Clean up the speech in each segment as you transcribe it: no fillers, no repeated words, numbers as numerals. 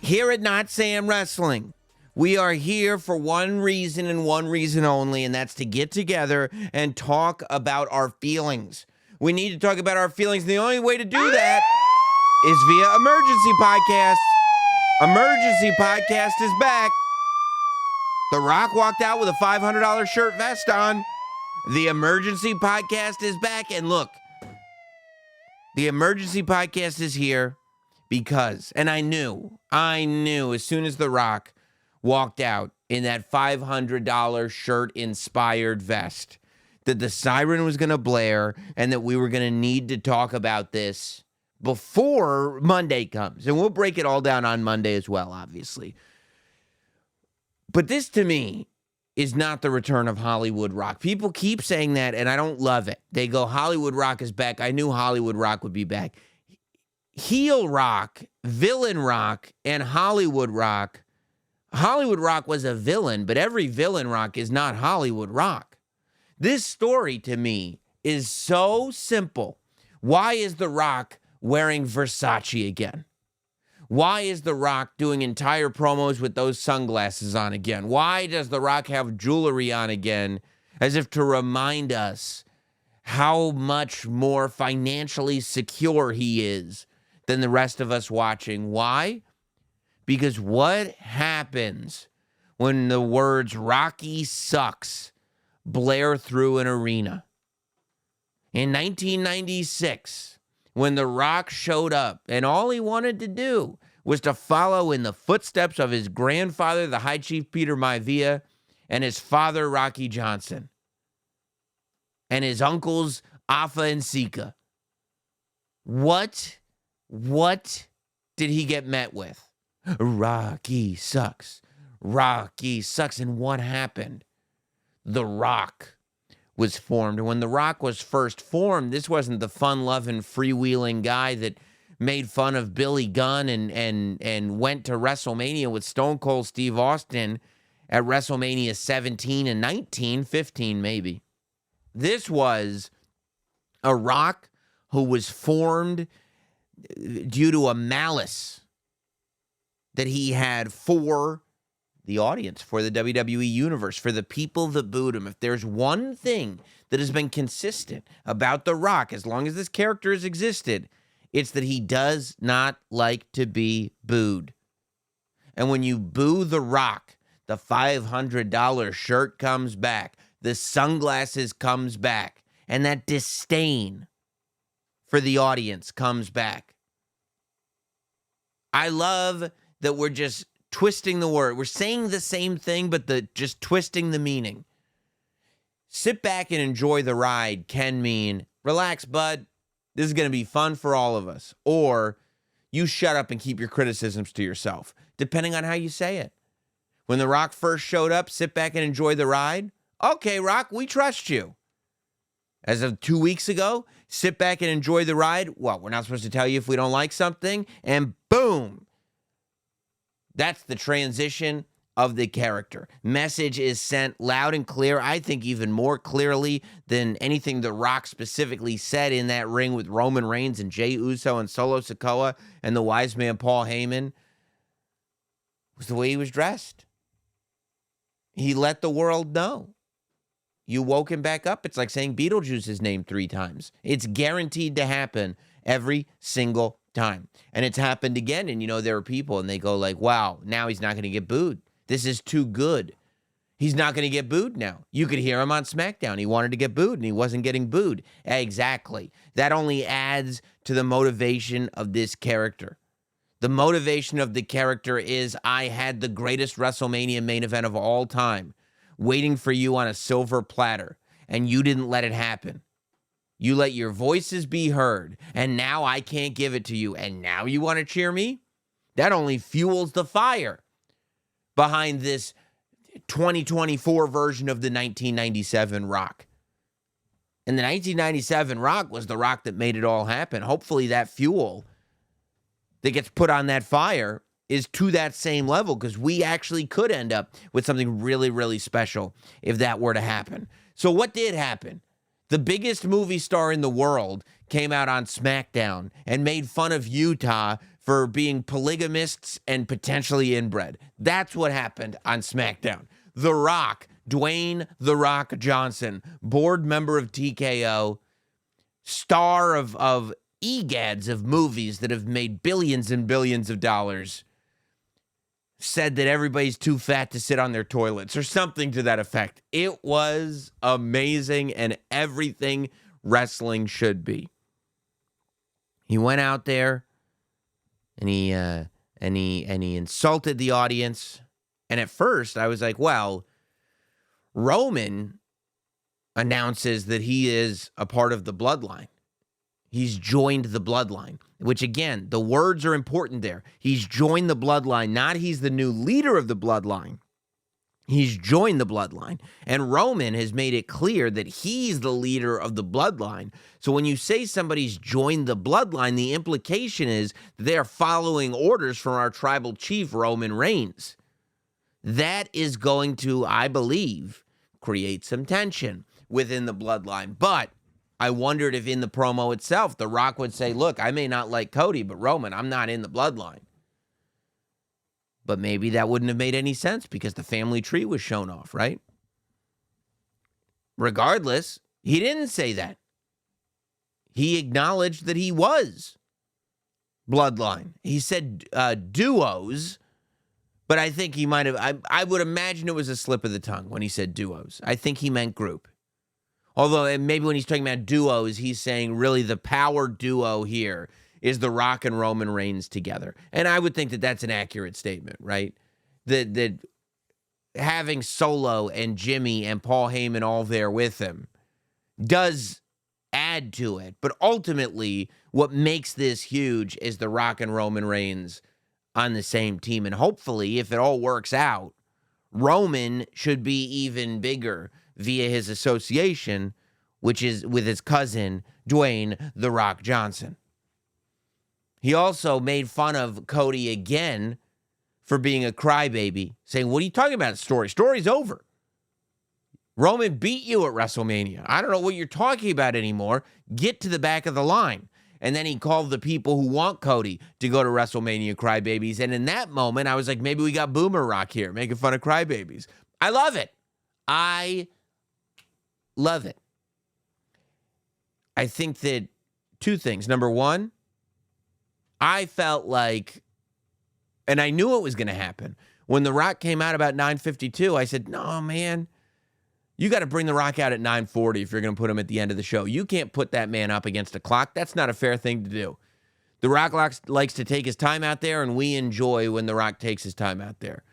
Here at Notsam Wrestling, we are here for one reason and one reason only, and that's to get together and talk about our feelings. We need to talk about our feelings, and the only way to do that is via Emergency Podcast. Emergency Podcast is back. The Rock walked out with a $500 shirt vest on. The Emergency Podcast is back, and look, the Emergency Podcast is here because, and I knew as soon as The Rock walked out in that $500 shirt-inspired vest that the siren was going to blare and that we were going to need to talk about this before Monday comes. And we'll break it all down on Monday as well, obviously. But this, to me, is not the return of Hollywood Rock. People keep saying that, and I don't love it. They go, Hollywood Rock is back. I knew Hollywood Rock would be back. Heel Rock, Villain Rock, and Hollywood Rock. Hollywood Rock was a villain, but every Villain Rock is not Hollywood Rock. This story, to me, is so simple. Why is The Rock wearing Versace again? Why is The Rock doing entire promos with those sunglasses on again? Why does The Rock have jewelry on again, as if to remind us how much more financially secure he is than the rest of us watching? Why? Because what happens when the words Rocky sucks blare through an arena? In 1996, when The Rock showed up, and all he wanted to do was to follow in the footsteps of his grandfather, the High Chief Peter Maivia, and his father, Rocky Johnson, and his uncles, Afa and Sika. What did he get met with? Rocky sucks. Rocky sucks. And what happened? The Rock was formed. And when The Rock was first formed, this wasn't the fun-loving, freewheeling guy that made fun of Billy Gunn and went to WrestleMania with Stone Cold Steve Austin at WrestleMania 17 and 19, 15 maybe. This was a Rock who was formed due to a malice that he had for the audience, for the WWE Universe, for the people that booed him. If there's one thing that has been consistent about The Rock, as long as this character has existed, it's that he does not like to be booed. And when you boo The Rock, the $500 shirt comes back, the sunglasses comes back, and that disdain for the audience comes back. I love that we're just twisting the word. We're saying the same thing, but just twisting the meaning. Sit back and enjoy the ride can mean, relax, bud. This is going to be fun for all of us. Or you shut up and keep your criticisms to yourself, depending on how you say it. When The Rock first showed up, sit back and enjoy the ride. Okay, Rock, we trust you. As of 2 weeks ago, sit back and enjoy the ride. What, we're not supposed to tell you if we don't like something? And boom. That's the transition of the character. Message is sent loud and clear, I think even more clearly than anything The Rock specifically said in that ring with Roman Reigns and Jey Uso and Solo Sikoa and the wise man Paul Heyman, was the way he was dressed. He let the world know. You woke him back up. It's like saying Beetlejuice's name 3 times. It's guaranteed to happen every single time. And it's happened again. And, there are people and they go like, wow, now he's not going to get booed. This is too good. He's not going to get booed now. You could hear him on Smackdown. He wanted to get booed and he wasn't getting booed. Exactly. That only adds to the motivation of this character. The motivation of the character is, I had the greatest WrestleMania main event of all time waiting for you on a silver platter, and you didn't let it happen. You let your voices be heard, and now I can't give it to you, and now you want to cheer me? That only fuels the fire behind this 2024 version of the 1997 Rock. And the 1997 Rock was the Rock that made it all happen. Hopefully that fuel that gets put on that fire is to that same level, because we actually could end up with something really, really special if that were to happen. So what did happen? The biggest movie star in the world came out on Smackdown and made fun of Utah for being polygamists and potentially inbred. That's what happened on SmackDown. The Rock, Dwayne "The Rock" Johnson, board member of TKO, star of egads of movies that have made billions and billions of dollars, said that everybody's too fat to sit on their toilets or something to that effect. It was amazing and everything wrestling should be. He went out there and he insulted the audience. And at first I was like, well, Roman announces that he is a part of the Bloodline. He's joined the Bloodline, which again, the words are important there. He's joined the Bloodline, not he's the new leader of the Bloodline. He's joined the Bloodline. And Roman has made it clear that he's the leader of the Bloodline. So when you say somebody's joined the Bloodline, the implication is they're following orders from our tribal chief, Roman Reigns. That is going to, I believe, create some tension within the Bloodline. But I wondered if in the promo itself, The Rock would say, look, I may not like Cody, but Roman, I'm not in the Bloodline. But maybe that wouldn't have made any sense because the family tree was shown off, right? Regardless, he didn't say that. He acknowledged that he was Bloodline. He said duos, but I think he might have, I would imagine it was a slip of the tongue when he said duos. I think he meant group. Although maybe when he's talking about duos, he's saying really the power duo here is The Rock and Roman Reigns together. And I would think that that's an accurate statement, right? That having Solo and Jimmy and Paul Heyman all there with him does add to it. But ultimately, what makes this huge is The Rock and Roman Reigns on the same team. And hopefully, if it all works out, Roman should be even bigger via his association, which is with his cousin, Dwayne "The Rock" Johnson. He also made fun of Cody again for being a crybaby, saying, what are you talking about, story? Story's over. Roman beat you at WrestleMania. I don't know what you're talking about anymore. Get to the back of the line. And then he called the people who want Cody to go to WrestleMania crybabies. And in that moment, I was like, maybe we got Boomer Rock here making fun of crybabies. I love it. I love it. I think that two things. Number one, I felt like, and I knew it was going to happen. When The Rock came out about 9:52, I said, no, man, you got to bring The Rock out at 9:40 if you're going to put him at the end of the show. You can't put that man up against a clock. That's not a fair thing to do. The Rock likes to take his time out there, and we enjoy when The Rock takes his time out there.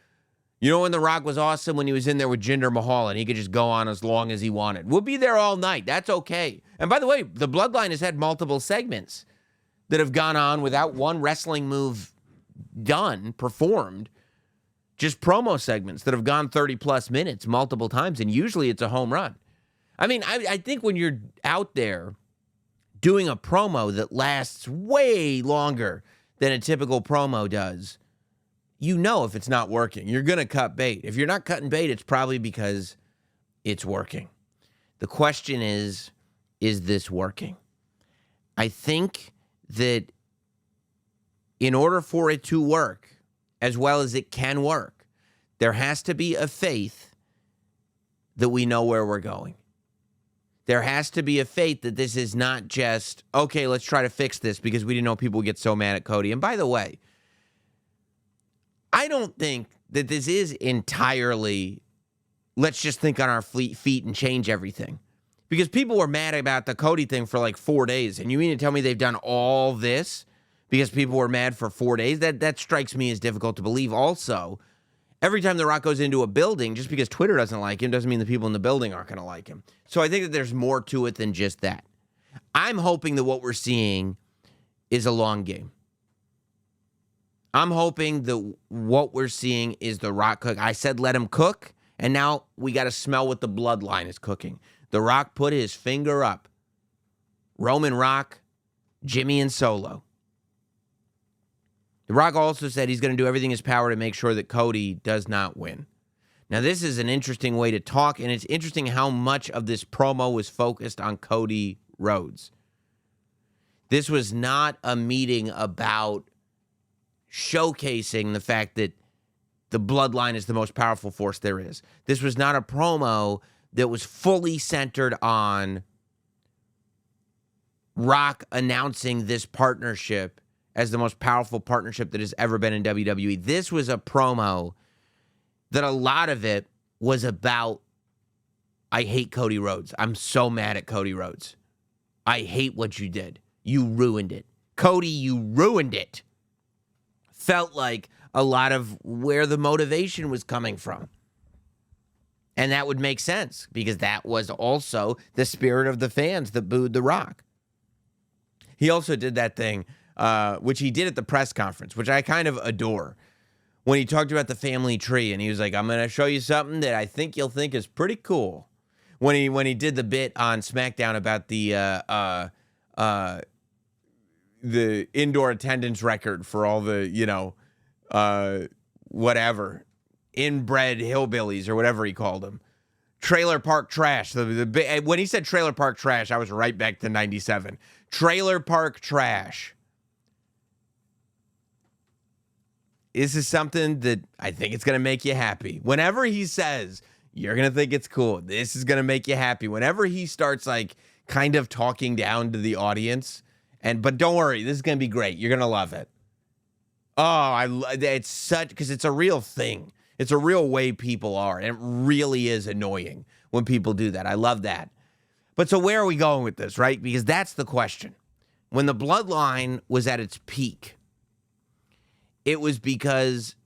You know when The Rock was awesome? When he was in there with Jinder Mahal, and he could just go on as long as he wanted. We'll be there all night. That's okay. And by the way, the Bloodline has had multiple segments that have gone on without one wrestling move performed, just promo segments that have gone 30-plus minutes multiple times, and usually it's a home run. I mean, I think when you're out there doing a promo that lasts way longer than a typical promo does, you know if it's not working. You're going to cut bait. If you're not cutting bait, it's probably because it's working. The question is this working? I think that in order for it to work as well as it can work, there has to be a faith that we know where we're going. There has to be a faith that this is not just, okay, let's try to fix this because we didn't know people would get so mad at Cody. And by the way, I don't think that this is entirely, let's just think on our feet and change everything. Because people were mad about the Cody thing for like 4 days. And you mean to tell me they've done all this because people were mad for 4 days? That strikes me as difficult to believe. Also, every time The Rock goes into a building, just because Twitter doesn't like him doesn't mean the people in the building aren't going to like him. So I think that there's more to it than just that. I'm hoping that what we're seeing is a long game. I'm hoping that what we're seeing is The Rock cook. I said let him cook, and now we got to smell what the Bloodline is cooking. The Rock put his finger up. Roman, Rock, Jimmy, and Solo. The Rock also said he's going to do everything in his power to make sure that Cody does not win. Now, this is an interesting way to talk, and it's interesting how much of this promo was focused on Cody Rhodes. This was not a meeting about showcasing the fact that the Bloodline is the most powerful force there is. This was not a promo that was fully centered on Rock announcing this partnership as the most powerful partnership that has ever been in WWE. This was a promo that a lot of it was about, I hate Cody Rhodes. I'm so mad at Cody Rhodes. I hate what you did. You ruined it. Cody, you ruined it. Felt like a lot of where the motivation was coming from. And that would make sense because that was also the spirit of the fans that booed The Rock. He also did that thing, which he did at the press conference, which I kind of adore, when he talked about the family tree, and he was like, I'm going to show you something that I think you'll think is pretty cool. When he did the bit on Smackdown about the indoor attendance record for all the, whatever, inbred hillbillies or whatever he called them. Trailer park trash. When he said trailer park trash, I was right back to 97. Trailer park trash. This is something that I think it's going to make you happy. Whenever he says, you're going to think it's cool, this is going to make you happy. Whenever he starts like kind of talking down to the audience, but don't worry, this is going to be great. You're going to love it. Oh, it's such, because it's a real thing. It's a real way people are, and it really is annoying when people do that. I love that. But so where are we going with this, right? Because that's the question. When the Bloodline was at its peak, it was because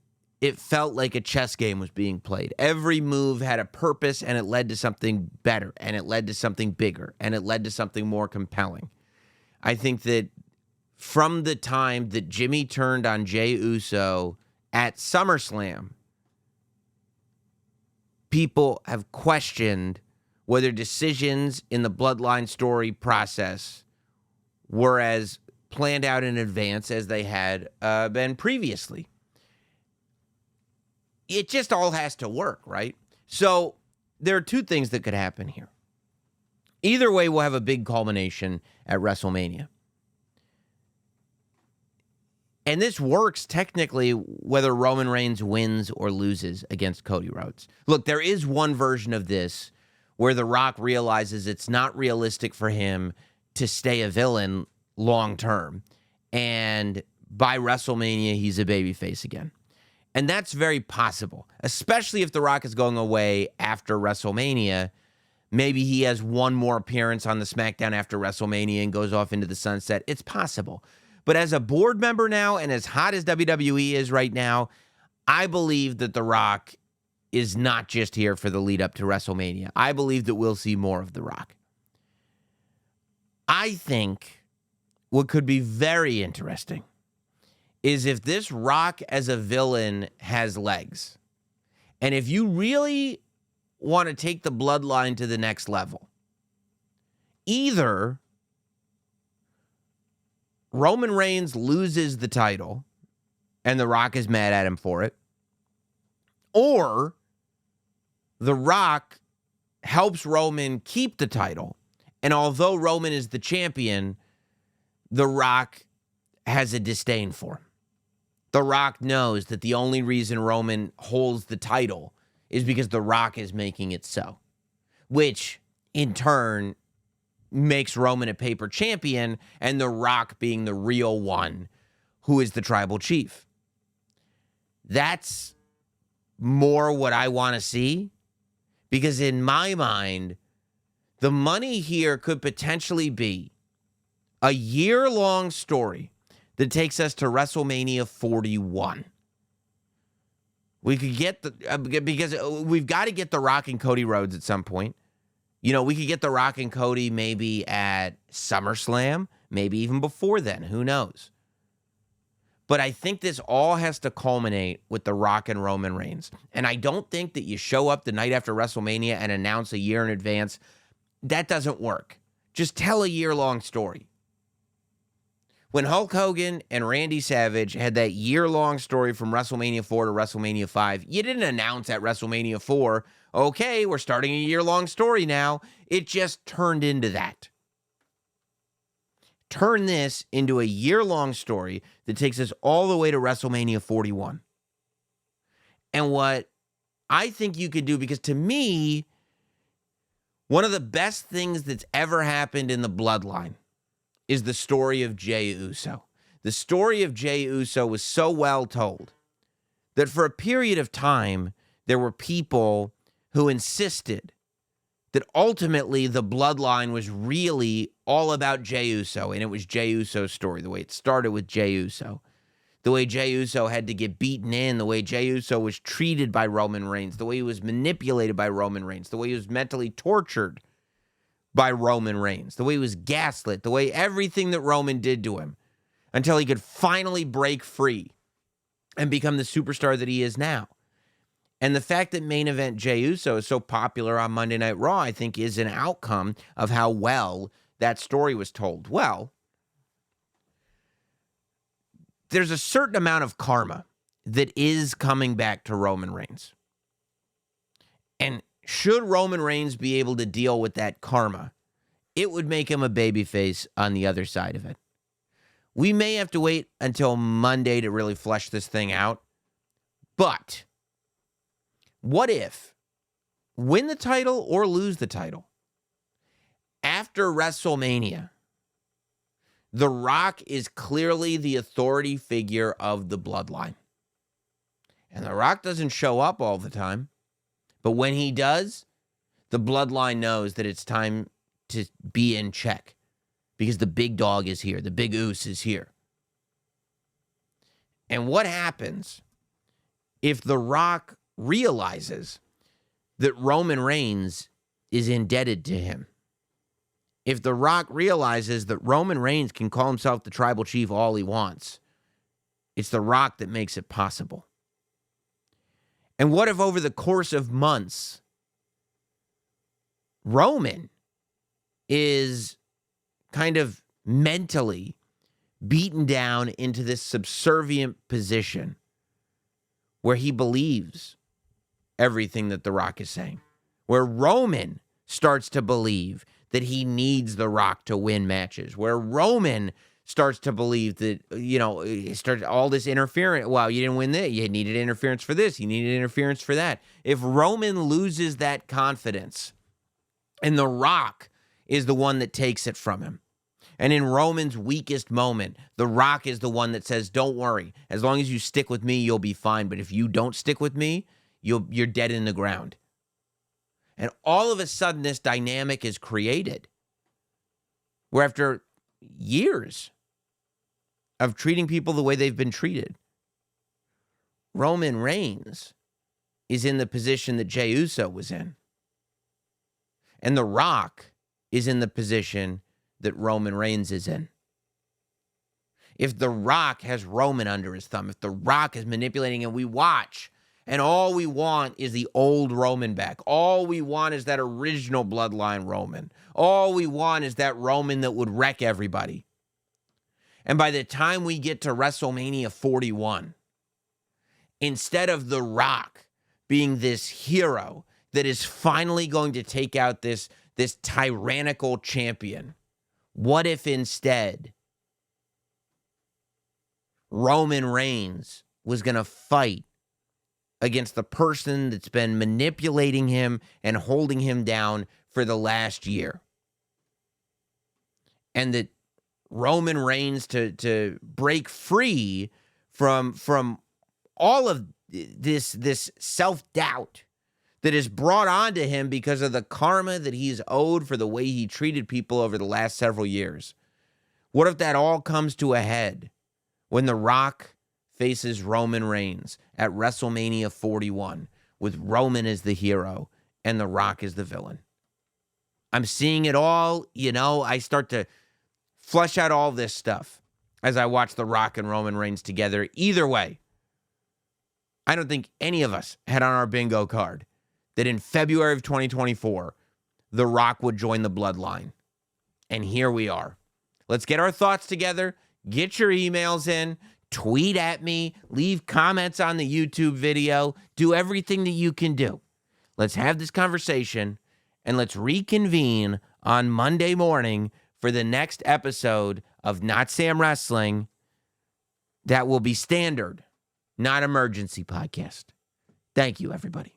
it felt like a chess game was being played. Every move had a purpose, and it led to something better, and it led to something bigger, and it led to something more compelling. I think that from the time that Jimmy turned on Jey Uso at SummerSlam, people have questioned whether decisions in the Bloodline story process were as planned out in advance as they had been previously. It just all has to work, right? So there are two things that could happen here. Either way, we'll have a big culmination at WrestleMania. And this works technically whether Roman Reigns wins or loses against Cody Rhodes. Look, there is one version of this where The Rock realizes it's not realistic for him to stay a villain long term. And by WrestleMania, he's a babyface again. And that's very possible, especially if The Rock is going away after WrestleMania. Maybe he has one more appearance on the Smackdown after WrestleMania and goes off into the sunset. It's possible. But as a board member now, and as hot as WWE is right now, I believe that The Rock is not just here for the lead up to WrestleMania. I believe that we'll see more of The Rock. I think what could be very interesting is if this Rock as a villain has legs. And if you really want to take the Bloodline to the next level, either Roman Reigns loses the title and The Rock is mad at him for it, or The Rock helps Roman keep the title, and although Roman is the champion, The Rock has a disdain for him. The Rock knows that the only reason Roman holds the title is because The Rock is making it so, which in turn makes Roman a paper champion and The Rock being the real one who is the tribal chief. That's more what I want to see, because in my mind, the money here could potentially be a year-long story that takes us to WrestleMania 41. We could get because we've got to get The Rock and Cody Rhodes at some point. You know, we could get The Rock and Cody maybe at SummerSlam, maybe even before then. Who knows? But I think this all has to culminate with The Rock and Roman Reigns. And I don't think that you show up the night after WrestleMania and announce a year in advance. That doesn't work. Just tell a year-long story. When Hulk Hogan and Randy Savage had that year-long story from WrestleMania 4 to WrestleMania 5, you didn't announce at WrestleMania 4, okay, we're starting a year-long story now. It just turned into that. turn this into a year-long story that takes us all the way to WrestleMania 41. And what I think you could do, because to me, one of the best things that's ever happened in the Bloodline is the story of Jey Uso. The story of Jey Uso was so well told that for a period of time, there were people who insisted that ultimately the Bloodline was really all about Jey Uso, and it was Jey Uso's story, the way it started with Jey Uso, the way Jey Uso had to get beaten in, the way Jey Uso was treated by Roman Reigns, the way he was manipulated by Roman Reigns, the way he was mentally tortured by Roman Reigns, the way he was gaslit, the way everything that Roman did to him until he could finally break free and become the superstar that he is now. And the fact that main event Jey Uso is so popular on Monday Night Raw, I think, is an outcome of how well that story was told. Well, there's a certain amount of karma that is coming back to Roman Reigns. And should Roman Reigns be able to deal with that karma, it would make him a babyface on the other side of it. We may have to wait until Monday to really flesh this thing out. But what if, win the title or lose the title, after WrestleMania, The Rock is clearly the authority figure of the Bloodline. And The Rock doesn't show up all the time. But when he does, the Bloodline knows that it's time to be in check. Because the big dog is here. The big Oos is here. And what happens if The Rock realizes that Roman Reigns is indebted to him? If The Rock realizes that Roman Reigns can call himself the tribal chief all he wants, it's The Rock that makes it possible. And what if over the course of months, Roman is kind of mentally beaten down into this subservient position where he believes everything that The Rock is saying, where Roman starts to believe that he needs The Rock to win matches, where Roman starts to believe that, starts all this interference. Well, you didn't win that. You needed interference for this. You needed interference for that. If Roman loses that confidence and The Rock is the one that takes it from him, and in Roman's weakest moment, The Rock is the one that says, don't worry. As long as you stick with me, you'll be fine. But if you don't stick with me, you're dead in the ground. And all of a sudden, this dynamic is created where after years of treating people the way they've been treated, Roman Reigns is in the position that Jey Uso was in. And The Rock is in the position that Roman Reigns is in. If The Rock has Roman under his thumb, if The Rock is manipulating and we watch, and all we want is the old Roman back. All we want is that original Bloodline Roman. All we want is that Roman that would wreck everybody. And by the time we get to WrestleMania 41, instead of The Rock being this hero that is finally going to take out this tyrannical champion, what if instead Roman Reigns was going to fight against the person that's been manipulating him and holding him down for the last year? And that Roman Reigns to break free from all of this self-doubt that is brought onto him because of the karma that he's owed for the way he treated people over the last several years. What if that all comes to a head when The Rock faces Roman Reigns at WrestleMania 41 with Roman as the hero and The Rock as the villain? I'm seeing it all. I start to flesh out all this stuff as I watch The Rock and Roman Reigns together. Either way, I don't think any of us had on our bingo card that in February of 2024, The Rock would join the Bloodline. And here we are. Let's get our thoughts together. Get your emails in. Tweet at me. Leave comments on the YouTube video. Do everything that you can do. Let's have this conversation, and let's reconvene on Monday morning for the next episode of Not Sam Wrestling that will be standard, not emergency podcast. Thank you, everybody.